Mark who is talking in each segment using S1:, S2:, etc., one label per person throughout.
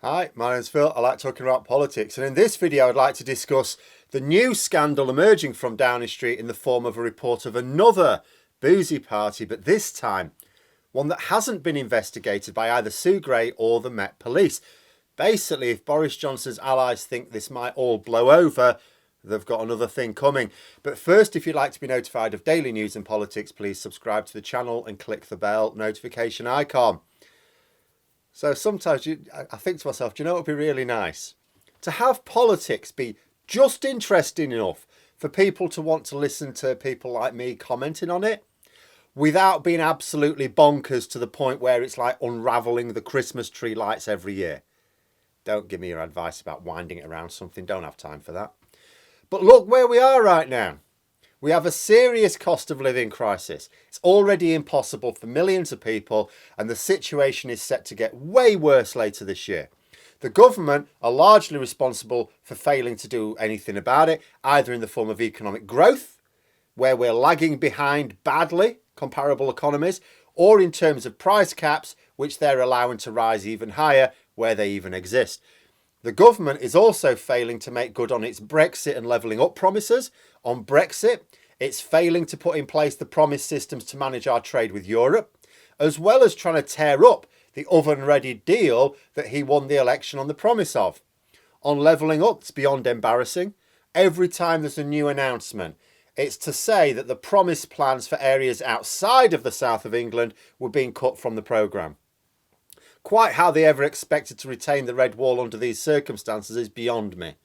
S1: Hi, my name's Phil. I like talking about politics, and in this video I'd like to discuss the new scandal emerging from Downing Street in the form of a report of another boozy party, but this time one that hasn't been investigated by either Sue Gray or the Met Police. Basically, if Boris Johnson's allies think this might all blow over, they've got another thing coming. But first, if you'd like to be notified of daily news and politics, please subscribe to the channel and click the bell notification icon. So sometimes I think to myself, do you know what would be really nice? To have politics be just interesting enough for people to want to listen to people like me commenting on it without being absolutely bonkers to the point where it's like unravelling the Christmas tree lights every year. Don't give me your advice about winding it around something. Don't have time for that. But look where we are right now. We have a serious cost of living crisis. It's already impossible for millions of people, and the situation is set to get way worse later this year. The government are largely responsible for failing to do anything about it, either in the form of economic growth, where we're lagging behind badly comparable economies, or in terms of price caps, which they're allowing to rise even higher where they even exist. The government is also failing to make good on its Brexit and levelling up promises. On Brexit, it's failing to put in place the promised systems to manage our trade with Europe, as well as trying to tear up the oven-ready deal that he won the election on the promise of. On levelling up, it's beyond embarrassing. Every time there's a new announcement, it's to say that the promised plans for areas outside of the south of England were being cut from the programme. Quite how they ever expected to retain the red wall under these circumstances is beyond me.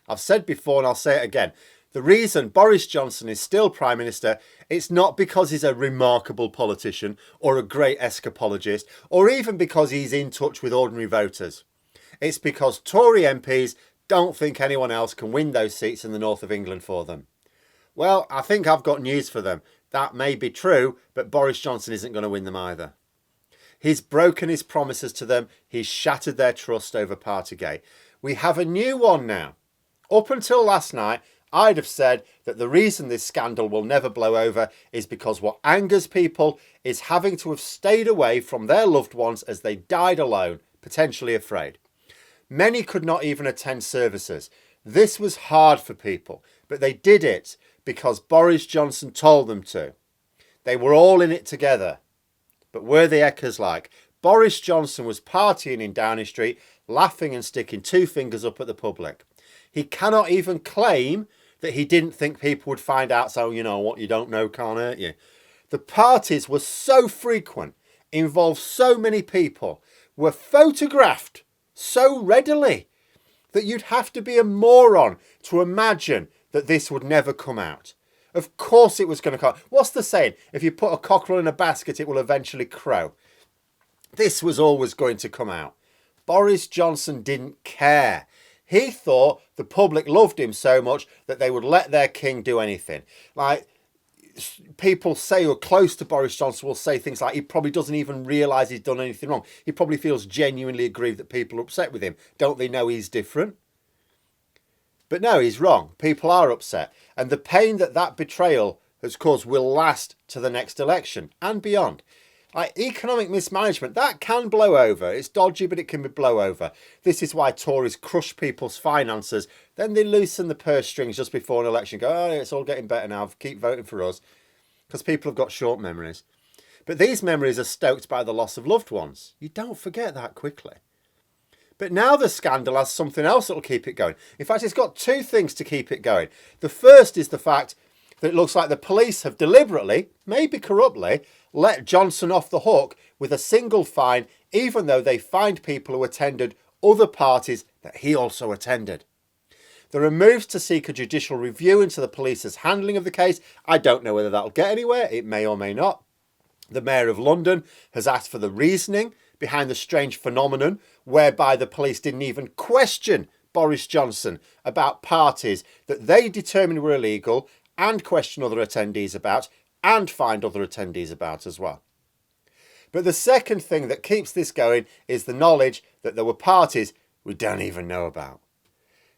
S1: I've said before and I'll say it again. The reason Boris Johnson is still Prime Minister, it's not because he's a remarkable politician or a great escapologist or even because he's in touch with ordinary voters. It's because Tory MPs don't think anyone else can win those seats in the north of England for them. Well, I think I've got news for them. That may be true, but Boris Johnson isn't going to win them either. He's broken his promises to them. He's shattered their trust over partygate. We have a new one now. Up until last night, I'd have said that the reason this scandal will never blow over is because what angers people is having to have stayed away from their loved ones as they died alone, potentially afraid. Many could not even attend services. This was hard for people, but they did it because Boris Johnson told them to. They were all in it together. But were the Eckers like? Boris Johnson was partying in Downing Street, laughing and sticking two fingers up at the public. He cannot even claim that he didn't think people would find out, so you know what you don't know can't hurt you. The parties were so frequent, involved so many people, were photographed so readily that you'd have to be a moron to imagine that this would never come out. Of course it was going to come. What's the saying? If you put a cockerel in a basket, it will eventually crow. This was always going to come out. Boris Johnson didn't care. He thought the public loved him so much that they would let their king do anything. Like people say who are close to Boris Johnson will say things like he probably doesn't even realise he's done anything wrong. He probably feels genuinely aggrieved that people are upset with him. Don't they know he's different? But no, he's wrong. People are upset. And the pain that betrayal has caused will last to the next election and beyond. Like economic mismanagement, that can blow over. It's dodgy, but it can blow over. This is why Tories crush people's finances. Then they loosen the purse strings just before an election. Go, oh, it's all getting better now. Keep voting for us. Because people have got short memories. But these memories are stoked by the loss of loved ones. You don't forget that quickly. But now the scandal has something else that will keep it going. In fact, it's got two things to keep it going. The first is the fact that it looks like the police have deliberately, maybe corruptly, let Johnson off the hook with a single fine, even though they fined people who attended other parties that he also attended. There are moves to seek a judicial review into the police's handling of the case. I don't know whether that'll get anywhere. It may or may not. The Mayor of London has asked for the reasoning behind the strange phenomenon whereby the police didn't even question Boris Johnson about parties that they determined were illegal and question other attendees about and find other attendees about as well. But the second thing that keeps this going is the knowledge that there were parties we don't even know about.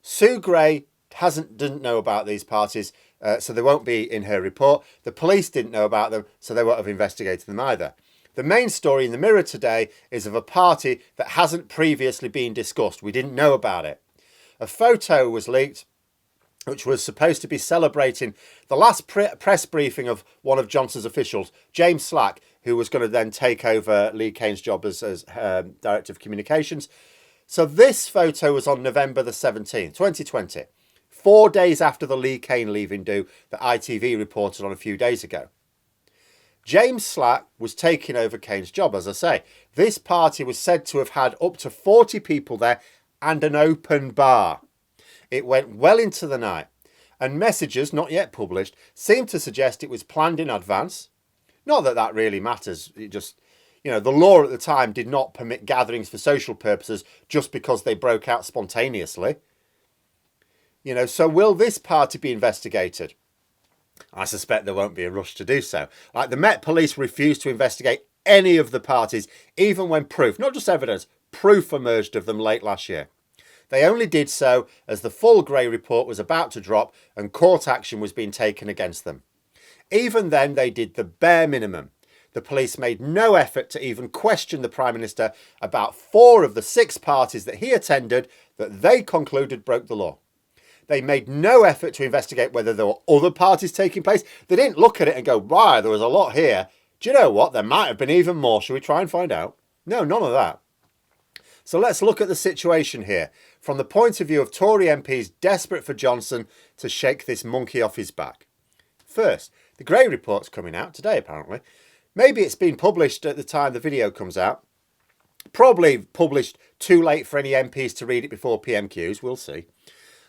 S1: Sue Gray didn't know about these parties, so they won't be in her report. The police didn't know about them, so they won't have investigated them either. The main story in the Mirror today is of a party that hasn't previously been discussed. We didn't know about it. A photo was leaked which was supposed to be celebrating the last press briefing of one of Johnson's officials, James Slack, who was going to then take over Lee Kane's job as Director of Communications. So this photo was on November the 17th, 2020, 4 days after the Lee Kane leaving do that ITV reported on a few days ago. James Slack was taking over Kane's job, as I say. This party was said to have had up to 40 people there and an open bar. It went well into the night, and messages, not yet published, seemed to suggest it was planned in advance. Not that that really matters. It just, the law at the time did not permit gatherings for social purposes just because they broke out spontaneously. So will this party be investigated? I suspect there won't be a rush to do so. Like the Met Police refused to investigate any of the parties, even when proof, not just evidence, proof emerged of them late last year. They only did so as the full Gray report was about to drop and court action was being taken against them. Even then, they did the bare minimum. The police made no effort to even question the Prime Minister about 4 of the 6 parties that he attended that they concluded broke the law. They made no effort to investigate whether there were other parties taking place. They didn't look at it and go, right, there was a lot here. Do you know what? There might have been even more. Shall we try and find out? No, none of that. So let's look at the situation here from the point of view of Tory MPs desperate for Johnson to shake this monkey off his back. First, the Gray report's coming out today, apparently. Maybe it's been published at the time the video comes out. Probably published too late for any MPs to read it before PMQs. We'll see.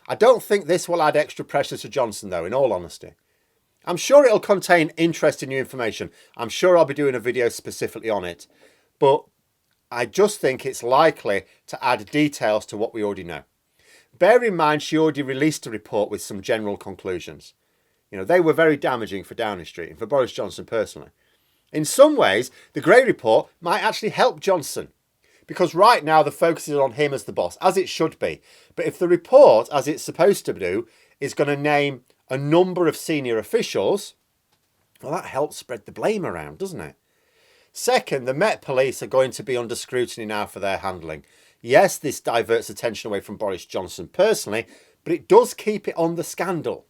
S1: I don't think this will add extra pressure to Johnson, though, in all honesty. I'm sure it'll contain interesting new information. I'm sure I'll be doing a video specifically on it. But I just think it's likely to add details to what we already know. Bear in mind, she already released a report with some general conclusions. They were very damaging for Downing Street and for Boris Johnson personally. In some ways, the Gray report might actually help Johnson, because right now the focus is on him as the boss, as it should be. But if the report, as it's supposed to do, is going to name a number of senior officials, well, that helps spread the blame around, doesn't it? Second, the Met Police are going to be under scrutiny now for their handling. Yes, this diverts attention away from Boris Johnson personally, but it does keep it on the scandal.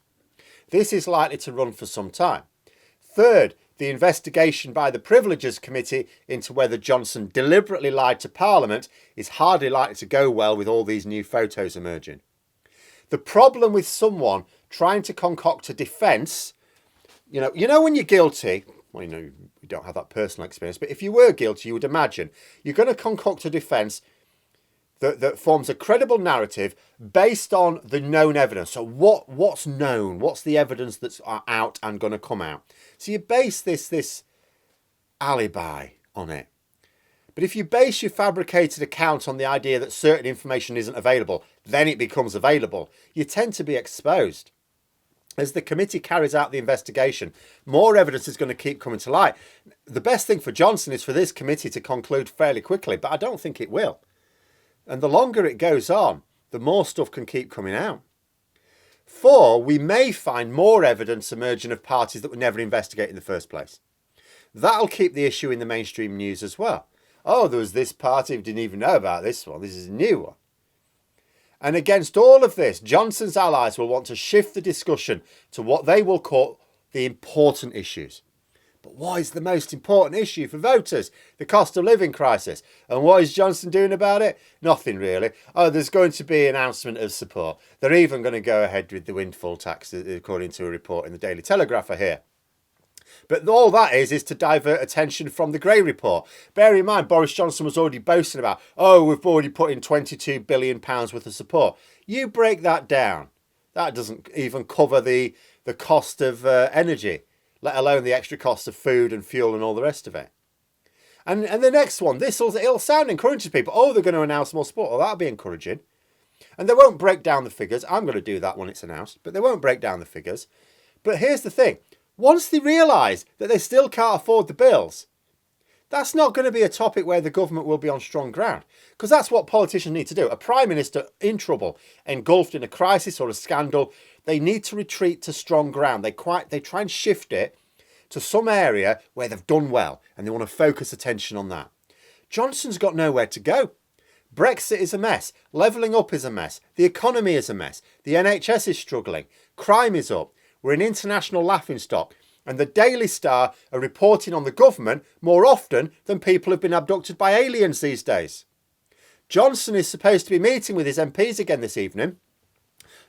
S1: This is likely to run for some time. Third, the investigation by the Privileges Committee into whether Johnson deliberately lied to Parliament is hardly likely to go well with all these new photos emerging. The problem with someone trying to concoct a defence, when you're guilty, well, you don't have that personal experience, but if you were guilty, you would imagine you're going to concoct a defence that forms a credible narrative based on the known evidence. So what's known? What's the evidence that's out and going to come out? So you base this alibi on it. But if you base your fabricated account on the idea that certain information isn't available, then it becomes available. You tend to be exposed. As the committee carries out the investigation, more evidence is going to keep coming to light. The best thing for Johnson is for this committee to conclude fairly quickly, but I don't think it will. And the longer it goes on, the more stuff can keep coming out. 4, we may find more evidence emerging of parties that were never investigated in the first place. That'll keep the issue in the mainstream news as well. Oh, there was this party who didn't even know about this one. This is a new one. And against all of this, Johnson's allies will want to shift the discussion to what they will call the important issues. But what is the most important issue for voters? The cost of living crisis. And what is Johnson doing about it? Nothing really. Oh, there's going to be an announcement of support. They're even going to go ahead with the windfall tax, according to a report in the Daily Telegraph here. But all that is to divert attention from the Gray report. Bear in mind, Boris Johnson was already boasting about, we've already put in £22 billion worth of support. You break that down. That doesn't even cover the cost of energy, let alone the extra cost of food and fuel and all the rest of it. And the next one, it'll sound encouraging to people. They're going to announce more support. That'll be encouraging. And they won't break down the figures. I'm going to do that when it's announced, but they won't break down the figures. But here's the thing. Once they realise that they still can't afford the bills, that's not going to be a topic where the government will be on strong ground, because that's what politicians need to do. A prime minister in trouble, engulfed in a crisis or a scandal, they need to retreat to strong ground. They try and shift it to some area where they've done well and they want to focus attention on that. Johnson's got nowhere to go. Brexit is a mess. Levelling up is a mess. The economy is a mess. The NHS is struggling. Crime is up. We're an international laughingstock. And the Daily Star are reporting on the government more often than people have been abducted by aliens these days. Johnson is supposed to be meeting with his MPs again this evening.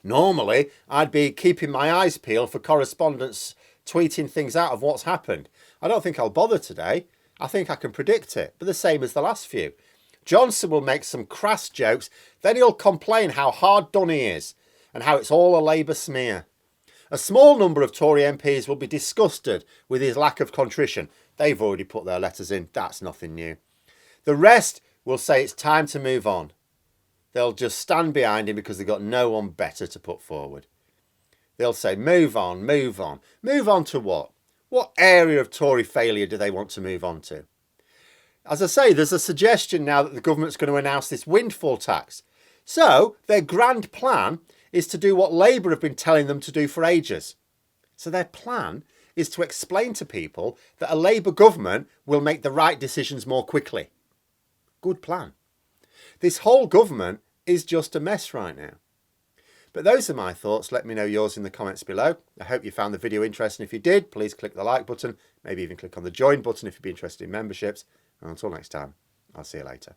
S1: Normally, I'd be keeping my eyes peeled for correspondents tweeting things out of what's happened. I don't think I'll bother today. I think I can predict it, but the same as the last few. Johnson will make some crass jokes, then he'll complain how hard done he is and how it's all a Labour smear. A small number of Tory MPs will be disgusted with his lack of contrition. They've already put their letters in. That's nothing new. The rest will say it's time to move on. They'll just stand behind him because they've got no one better to put forward. They'll say, move on, move on. Move on to what? What area of Tory failure do they want to move on to? As I say, there's a suggestion now that the government's going to announce this windfall tax. So their grand plan is to do what Labour have been telling them to do for ages. So their plan is to explain to people that a Labour government will make the right decisions more quickly. Good plan. This whole government is just a mess right now. But those are my thoughts. Let me know yours in the comments below. I hope you found the video interesting. If you did, please click the like button. Maybe even click on the join button if you'd be interested in memberships. And until next time, I'll see you later.